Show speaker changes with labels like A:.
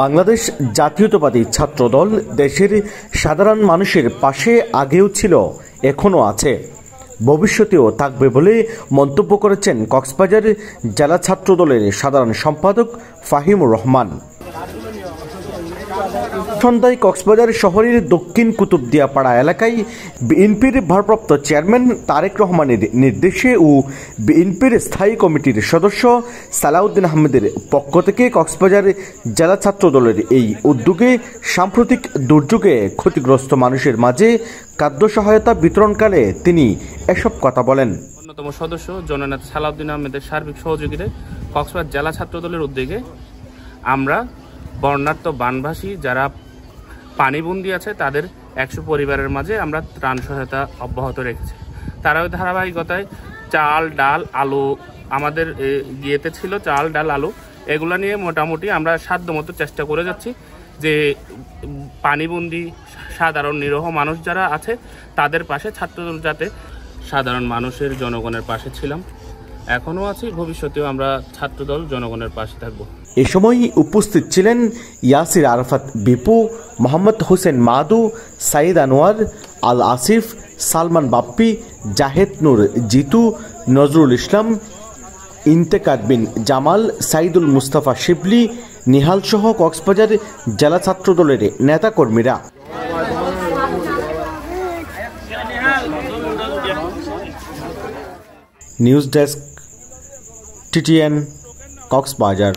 A: বাংলাদেশ জাতীয়তাবাদী ছাত্রদল দেশের সাধারণ মানুষের পাশে আগেও ছিল, এখনো আছে, ভবিষ্যতেও থাকবে বলে মন্তব্য করেছেন কক্সবাজার জেলা ছাত্রদলের সাধারণ সম্পাদক ফাহিমুর রহমান। সন্ধ্যায় কক্সবাজার শহরের দক্ষিণ কুতুবদিয়াপাড়া এলাকায় বিএনপির ভারপ্রাপ্ত চেয়ারম্যান তারেক রহমানের নির্দেশে ও বিএনপির স্থায়ী কমিটির সদস্য সালাউদ্দিন আহমেদের পক্ষ থেকে কক্সবাজার জেলা ছাত্রদলের এই উদ্যোগে সাম্প্রতিক দুর্যোগে ক্ষতিগ্রস্ত মানুষের মাঝে খাদ্য সহায়তা বিতরণকালে তিনি এসব কথা বলেন।
B: অন্যতম সদস্য জননেতা সালাউদ্দিন আহমেদের সার্বিক সহযোগিতায় কক্সবাজার জেলা ছাত্রদলের উদ্যোগে আমরা বন্যার্ত বানভাসী যারা পানিবন্দী আছে তাদের 100 পরিবারের মাঝে আমরা ত্রাণ সহায়তা অব্যাহত রেখেছি। তার ধারাবাহিকতায় চাল, ডাল, আলু আমাদের ইয়েতে ছিল, চাল, ডাল, আলু এগুলো নিয়ে মোটামুটি আমরা সাধ্যমতো চেষ্টা করে যাচ্ছি যে পানিবন্দী সাধারণ নিরহ মানুষ যারা আছে তাদের পাশে ছাত্রদল যাতে সাধারণ মানুষের জনগণের পাশে ছিলাম, এখনও আছি, ভবিষ্যতেও আমরা ছাত্রদল জনগণের পাশে থাকব।
A: এ সময় উপস্থিত ছিলেন ইয়াসির আরাফাত বিপু, মোহাম্মদ হোসেন মাদু, সাইদ আনোয়ার, আল আসিফ, সালমান বাপ্পি, জাহেদ নূর জিতু, নজরুল ইসলাম, ইন্তেকাদ বিন জামাল, সাইদুল মুস্তাফা শিবলি, নিহাল সহ কক্সবাজার জেলা ছাত্রদলের নেতাকর্মীরা। News desk, TTN, Cox's Bazar.